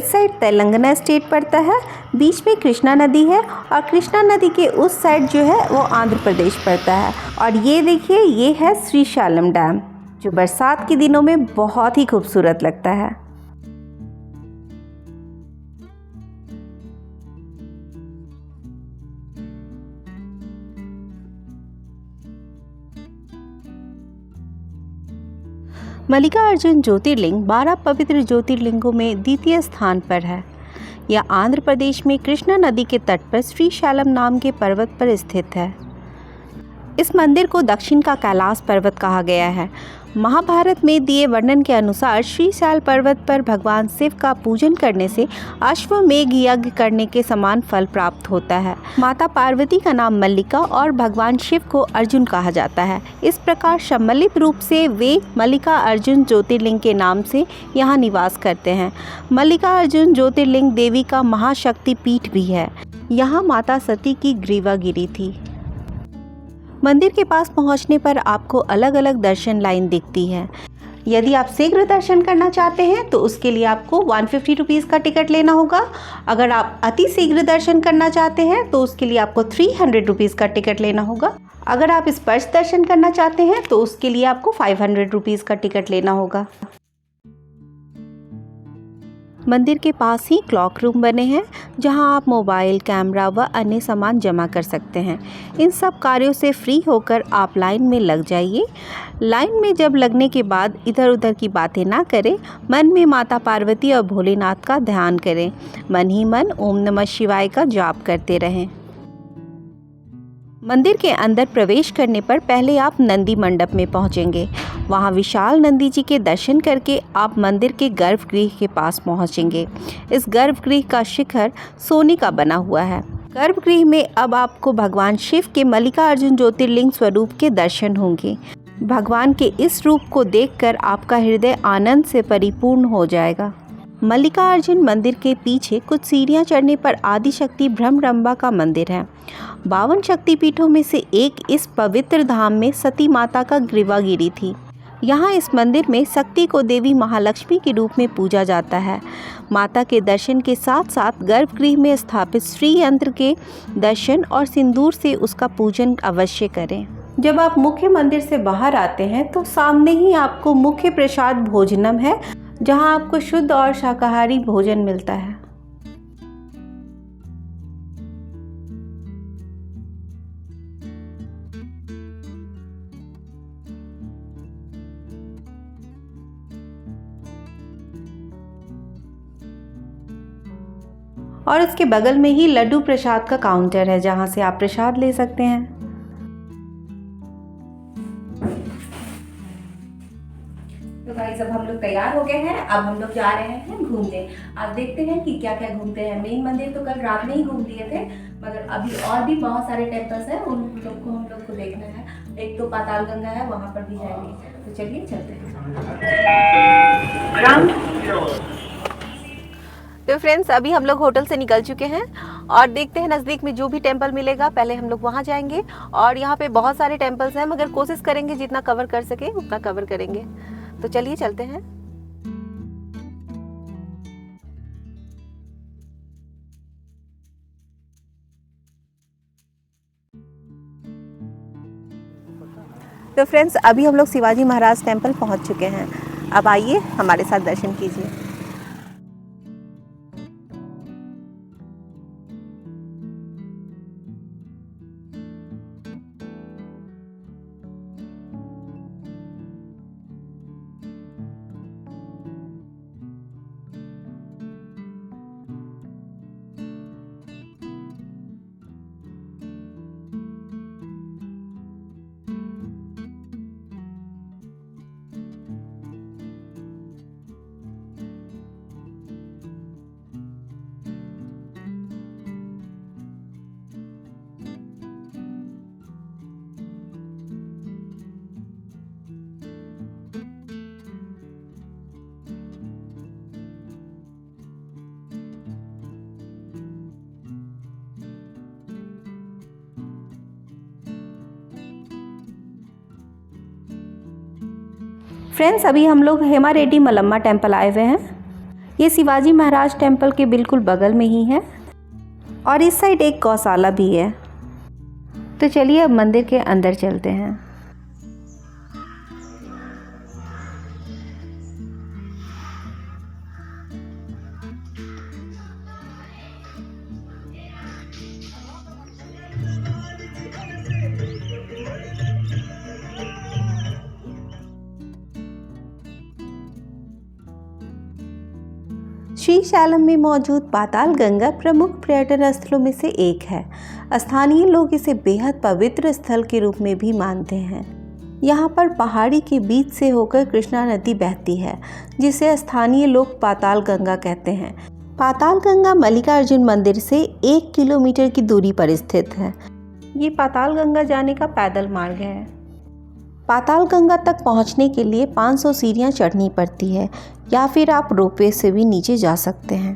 इस side Telangana state पड़ता है, बीच में कृष्णा नदी है और कृष्णा नदी के उस साइड जो है वो आंध्र प्रदेश पड़ता है। और ये देखिए, ये है श्रीशैलम डैम, जो बरसात के दिनों में बहुत ही खूबसूरत लगता है। मल्लिकार्जुन ज्योतिर्लिंग 12 पवित्र ज्योतिर्लिंगों में द्वितीय स्थान पर है। यह आंध्र प्रदेश में कृष्णा नदी के तट पर श्रीशैलम नाम के पर्वत पर स्थित है। इस मंदिर को दक्षिण का कैलाश पर्वत कहा गया है। महाभारत में दिए वर्णन के अनुसार श्रीशैल पर्वत पर भगवान शिव का पूजन करने से अश्वमेघ यज्ञ करने के समान फल प्राप्त होता है। माता पार्वती का नाम मल्लिका और भगवान शिव को अर्जुन कहा जाता है। इस प्रकार सम्मिलित रूप से वे मल्लिकार्जुन ज्योतिर्लिंग के नाम से यहाँ निवास करते हैं। मल्लिकार्जुन ज्योतिर्लिंग देवी का महाशक्ति पीठ भी है। यहाँ माता सती की ग्रीवा गिरी थी। मंदिर के पास पहुंचने पर आपको अलग अलग दर्शन लाइन दिखती है। यदि आप शीघ्र दर्शन करना चाहते हैं तो उसके लिए आपको 150 रुपीज़ का टिकट लेना होगा। अगर आप अति शीघ्र दर्शन करना चाहते हैं तो उसके लिए आपको 300 रुपीज़ का टिकट लेना होगा। अगर आप स्पर्श दर्शन करना चाहते हैं तो उसके लिए आपको 500 रुपीज़ का टिकट लेना होगा। मंदिर के पास ही क्लॉक रूम बने हैं, जहां आप मोबाइल, कैमरा व अन्य सामान जमा कर सकते हैं। इन सब कार्यों से फ्री होकर आप लाइन में लग जाइए। लाइन में जब लगने के बाद इधर उधर की बातें ना करें, मन में माता पार्वती और भोलेनाथ का ध्यान करें। मन ही मन ओम नमः शिवाय का जाप करते रहें। मंदिर के अंदर प्रवेश करने पर पहले आप नंदी मंडप में पहुंचेंगे। वहां विशाल नंदी जी के दर्शन करके आप मंदिर के गर्भगृह के पास पहुंचेंगे। इस गर्भगृह का शिखर सोने का बना हुआ है। गर्भगृह में अब आपको भगवान शिव के मल्लिकार्जुन ज्योतिर्लिंग स्वरूप के दर्शन होंगे। भगवान के इस रूप को देखकर आपका हृदय आनंद से परिपूर्ण हो जाएगा। मल्लिकार्जुन मंदिर के पीछे कुछ सीढ़ियां चढ़ने पर आदिशक्ति ब्रह्मरंबा का मंदिर है। 52 शक्तिपीठों में से एक इस पवित्र धाम में सती माता का ग्रीवा गिरी थी। यहाँ इस मंदिर में शक्ति को देवी महालक्ष्मी के रूप में पूजा जाता है। माता के दर्शन के साथ साथ गर्भगृह में स्थापित श्री यंत्र के दर्शन और सिंदूर से उसका पूजन अवश्य करें। जब आप मुख्य मंदिर से बाहर आते हैं तो सामने ही आपको मुख्य प्रसाद भोजनम है, जहां आपको शुद्ध और शाकाहारी भोजन मिलता है। और इसके बगल में ही लड्डू प्रसाद का काउंटर है, जहां से आप प्रसाद ले सकते हैं। तो गाइस, अब हम लोग तैयार हो गए हैं। अब हम लोग जा रहे हैं घूमने। आज देखते हैं कि क्या क्या घूमते हैं। मेन मंदिर तो कल रात में ही घूम लिए थे, मगर अभी और भी बहुत सारे टेम्पल्स हैं, उन लोग को हम लोग को देखना है। एक तो पाताल गंगा है, वहाँ पर भी जाएंगे। तो चलिए चलते हैं। तो फ्रेंड्स, अभी हम लोग होटल से निकल चुके हैं और देखते हैं नज़दीक में जो भी टेंपल मिलेगा पहले हम लोग वहाँ जाएंगे। और यहाँ पे बहुत सारे टेंपल्स हैं, मगर कोशिश करेंगे जितना कवर कर सके उतना कवर करेंगे। तो चलिए चलते हैं। तो फ्रेंड्स, अभी हम लोग शिवाजी महाराज टेंपल पहुँच चुके हैं। अब आइए हमारे साथ दर्शन कीजिए। फ्रेंड्स, अभी हम लोग हेमा रेड्डी मलम्मा टेम्पल आए हुए हैं। ये शिवाजी महाराज टेम्पल के बिल्कुल बगल में ही है और इस साइड एक गौशाला भी है। तो चलिए अब मंदिर के अंदर चलते हैं। श्रीशैलम में मौजूद पाताल गंगा प्रमुख पर्यटन स्थलों में से एक है। स्थानीय लोग इसे बेहद पवित्र स्थल के रूप में भी मानते हैं। यहाँ पर पहाड़ी के बीच से होकर कृष्णा नदी बहती है, जिसे स्थानीय लोग पाताल गंगा कहते हैं। पाताल गंगा मल्लिकार्जुन मंदिर से 1 किलोमीटर की दूरी पर स्थित है। ये पाताल गंगा जाने का पैदल मार्ग है। पाताल गंगा तक पहुंचने के लिए 500 सीढ़ियां चढ़नी पड़ती है या फिर आप रोपवे से भी नीचे जा सकते हैं।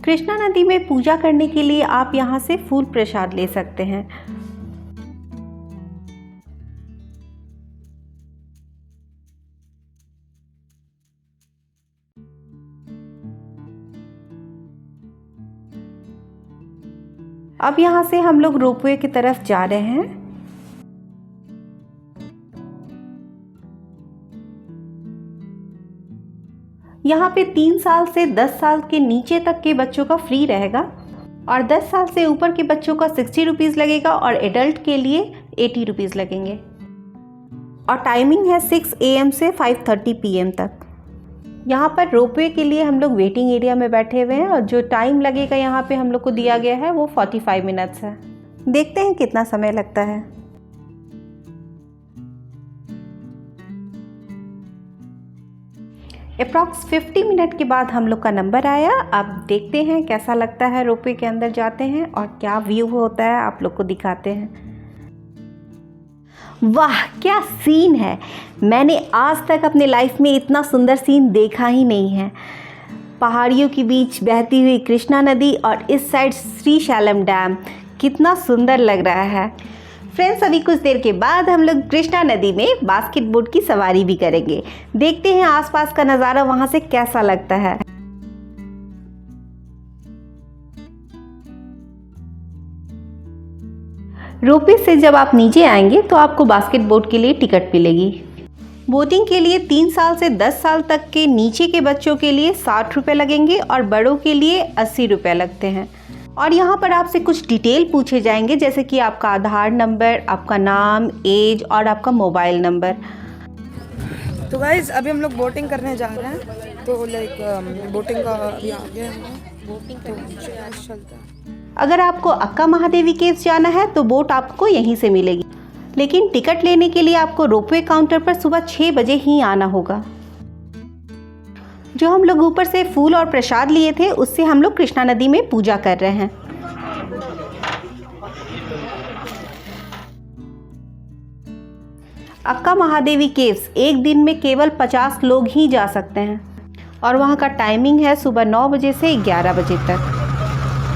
कृष्णा नदी में पूजा करने के लिए आप यहां से फूल प्रसाद ले सकते हैं। अब यहां से हम लोग रोपवे की तरफ जा रहे हैं। यहाँ पे 3 साल से 10 साल के नीचे तक के बच्चों का फ्री रहेगा और 10 साल से ऊपर के बच्चों का 60 रुपीज़ लगेगा और एडल्ट के लिए 80 रुपीज़ लगेंगे। और टाइमिंग है 6 AM से 5:30 PM तक। यहाँ पर रोपवे के लिए हम लोग वेटिंग एरिया में बैठे हुए हैं और जो टाइम लगेगा यहाँ पे हम लोग को दिया गया है वो 45 मिनट्स है। देखते हैं कितना समय लगता है। अप्रॉक्स 50 मिनट के बाद हम लोग का नंबर आया। अब देखते हैं कैसा लगता है। रोपवे के अंदर जाते हैं और क्या व्यू होता है आप लोग को दिखाते हैं। वाह क्या सीन है! मैंने आज तक अपने लाइफ में इतना सुंदर सीन देखा ही नहीं है। पहाड़ियों के बीच बहती हुई कृष्णा नदी और इस साइड श्रीशैलम डैम, कितना सुंदर लग रहा है। फ्रेंड्स, अभी कुछ देर के बाद हम लोग कृष्णा नदी में बास्केटबोट की सवारी भी करेंगे। देखते हैं आसपास का नज़ारा वहाँ से कैसा लगता है। रोपवे से जब आप नीचे आएंगे तो आपको बास्केटबोट के लिए टिकट मिलेगी। बोटिंग के लिए 3 साल से 10 साल तक के नीचे के बच्चों के लिए 60 रुपये लगेंगे और बड़ों के लिए 80 रुपये लगते हैं। और यहाँ पर आपसे कुछ डिटेल पूछे जाएंगे, जैसे कि आपका आधार नंबर, आपका नाम, एज और आपका मोबाइल नंबर। तो गाइज अभी हम लोग बोटिंग करने जा रहे हैं। तो लाइक बोटिंग का अभी आ गया है, बोटिंग तो चलता है। अगर आपको अक्का महादेवी केव्स जाना है तो बोट आपको यहीं से मिलेगी, लेकिन टिकट लेने के लिए आपको रोपवे काउंटर पर सुबह 6 बजे ही आना होगा। जो हम लोग ऊपर से फूल और प्रसाद लिए थे उससे हम लोग कृष्णा नदी में पूजा कर रहे हैं। अक्का महादेवी केव्स एक दिन में केवल 50 लोग ही जा सकते हैं और वहाँ का टाइमिंग है सुबह 9 बजे से 11 बजे तक।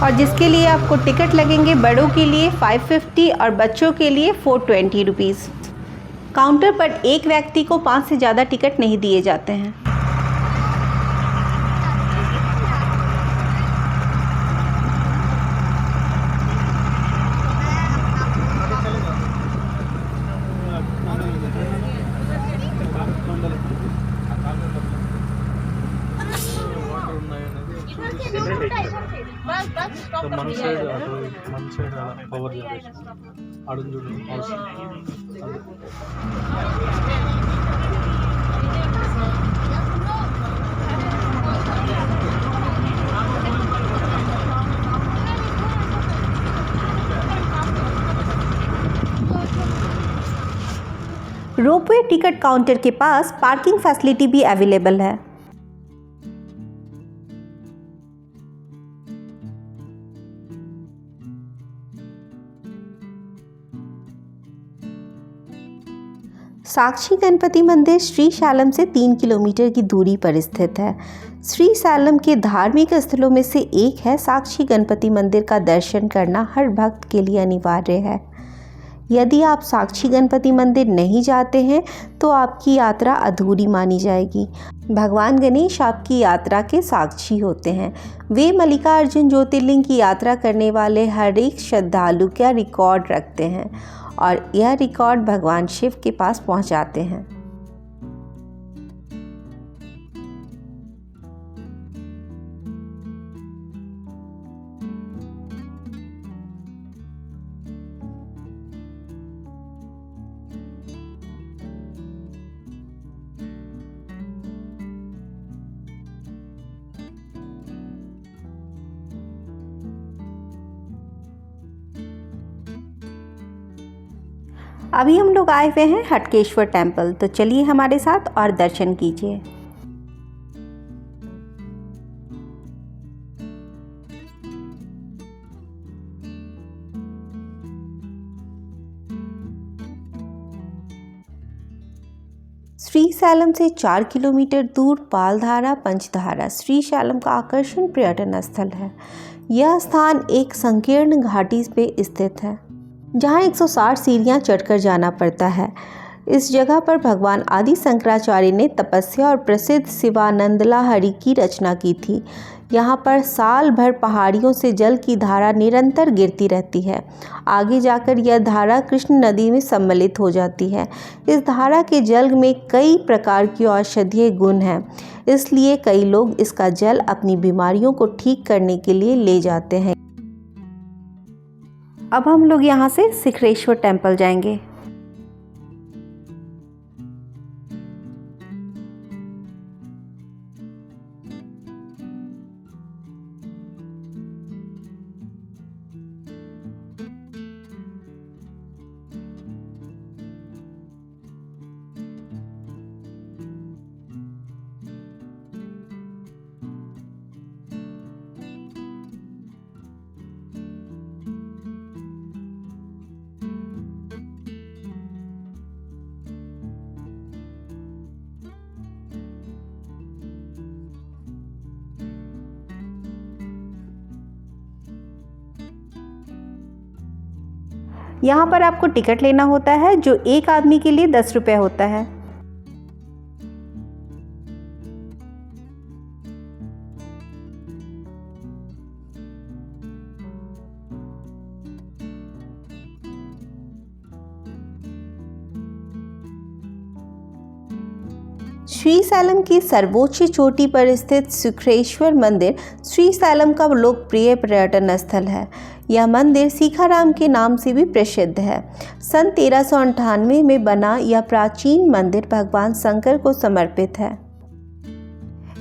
और जिसके लिए आपको टिकट लगेंगे बड़ों के लिए 550 और बच्चों के लिए 420 रुपीज़। काउंटर पर एक व्यक्ति को 5 से ज़्यादा टिकट नहीं दिए जाते हैं। మన సైడ్ పవర్ జనరేషన్ అడుగు रोपवे टिकट काउंटर के पास पार्किंग फैसिलिटी भी अवेलेबल है। साक्षी गणपति मंदिर श्रीशैलम से 3 किलोमीटर की दूरी पर स्थित है। श्रीशैलम के धार्मिक स्थलों में से एक है। साक्षी गणपति मंदिर का दर्शन करना हर भक्त के लिए अनिवार्य है। यदि आप साक्षी गणपति मंदिर नहीं जाते हैं तो आपकी यात्रा अधूरी मानी जाएगी। भगवान गणेश आपकी यात्रा के साक्षी होते हैं। वे मल्लिकार्जुन ज्योतिर्लिंग की यात्रा करने वाले हर एक श्रद्धालु का रिकॉर्ड रखते हैं और यह रिकॉर्ड भगवान शिव के पास पहुंचाते हैं। अभी हम लोग आए हुए हैं हटकेश्वर टेम्पल, तो चलिए हमारे साथ और दर्शन कीजिए। श्रीशैलम से 4 किलोमीटर दूर पालधारा पंचधारा श्रीशैलम का आकर्षण पर्यटन स्थल है। यह स्थान एक संकीर्ण घाटी पे स्थित है जहाँ 160 सीढ़ियाँ चढ़कर जाना पड़ता है। इस जगह पर भगवान आदि शंकराचार्य ने तपस्या और प्रसिद्ध शिवानंदला हरि की रचना की थी। यहाँ पर साल भर पहाड़ियों से जल की धारा निरंतर गिरती रहती है। आगे जाकर यह धारा कृष्ण नदी में सम्मिलित हो जाती है। इस धारा के जल में कई प्रकार की औषधीय गुण हैं, इसलिए कई लोग इसका जल अपनी बीमारियों को ठीक करने के लिए ले जाते हैं। अब हम लोग यहाँ से सिखरेश्वर टेम्पल जाएंगे। यहाँ पर आपको टिकट लेना होता है जो एक आदमी के लिए 10 रुपये होता है। श्रीशैलम की सर्वोच्च चोटी पर स्थित सिखरेश्वर मंदिर श्रीशैलम का लोकप्रिय पर्यटन स्थल है। यह मंदिर सीखाराम के नाम से भी प्रसिद्ध है। सन 1398 में बना यह प्राचीन मंदिर भगवान शंकर को समर्पित है।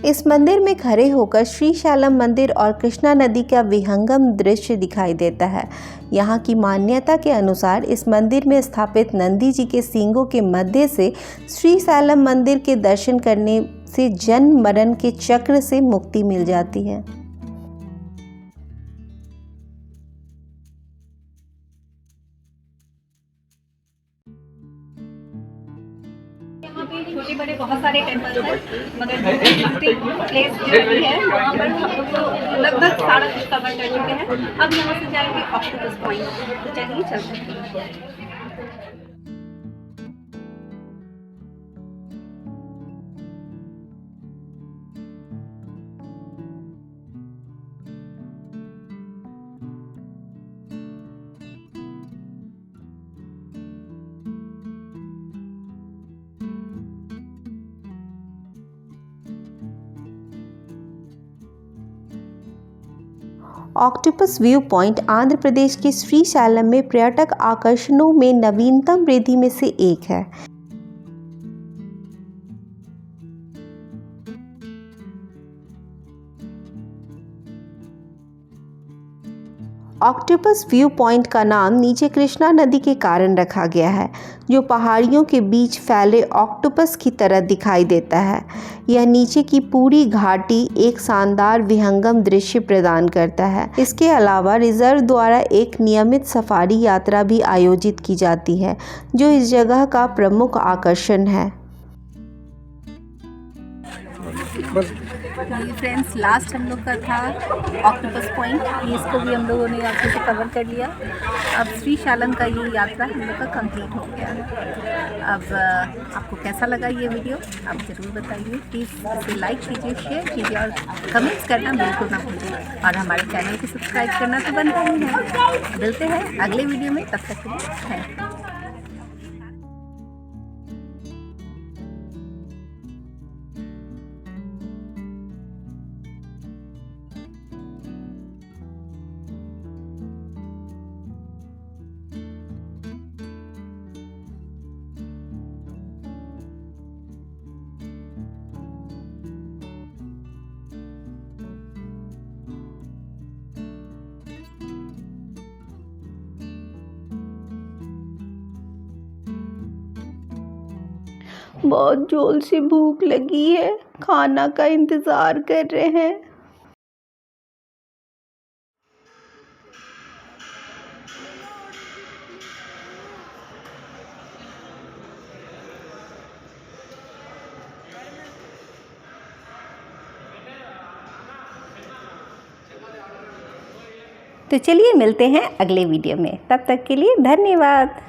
इस मंदिर में खड़े होकर श्रीशैलम मंदिर और कृष्णा नदी का विहंगम दृश्य दिखाई देता है। यहाँ की मान्यता के अनुसार इस मंदिर में स्थापित नंदी जी के सींगों के मध्य से श्रीशैलम मंदिर के दर्शन करने से जन्म मरण के चक्र से मुक्ति मिल जाती है। यहाँ पे छोटे बड़े बहुत सारे टेम्पल्स हैं, मगर प्लेस जो भी है वहाँ पर हम लोग तो लगभग सारा कुछ कवर कर चुके हैं। अब यहाँ से जाएंगे ऑक्टोपस पॉइंट, तो चलिए चलते हैं। Octopus view point Andhra Pradesh के श्रीशैलम में पर्यटक आकर्षणों में नवीनतम वृद्धि में से एक है। ऑक्टोपस व्यू पॉइंट का नाम नीचे कृष्णा नदी के कारण रखा गया है, जो पहाड़ियों के बीच फैले ऑक्टोपस की तरह दिखाई देता है। यह नीचे की पूरी घाटी एक शानदार विहंगम दृश्य प्रदान करता है। इसके अलावा रिजर्व द्वारा एक नियमित सफारी यात्रा भी आयोजित की जाती है, जो इस जगह का प्रमुख आकर्षण है। ये फ्रेंड्स लास्ट हम लोग का था ऑक्टोपस पॉइंट, ये इसको भी हम लोगों ने अच्छे से कवर कर लिया। अब श्री शालम का ये यात्रा हम लोग का कंप्लीट हो गया है। अब आपको कैसा लगा ये वीडियो आप ज़रूर बताइए। प्लीज़ इसे लाइक कीजिए, शेयर कीजिए और कमेंट्स करना बिल्कुल ना भूलिए। और हमारे चैनल को सब्सक्राइब करना तो बनता ही है। मिलते हैं अगले वीडियो में, तब तक के लिए थैंक यू। बहुत जोर से भूख लगी है, खाना का इंतज़ार कर रहे हैं। तो चलिए मिलते हैं अगले वीडियो में, तब तक के लिए धन्यवाद।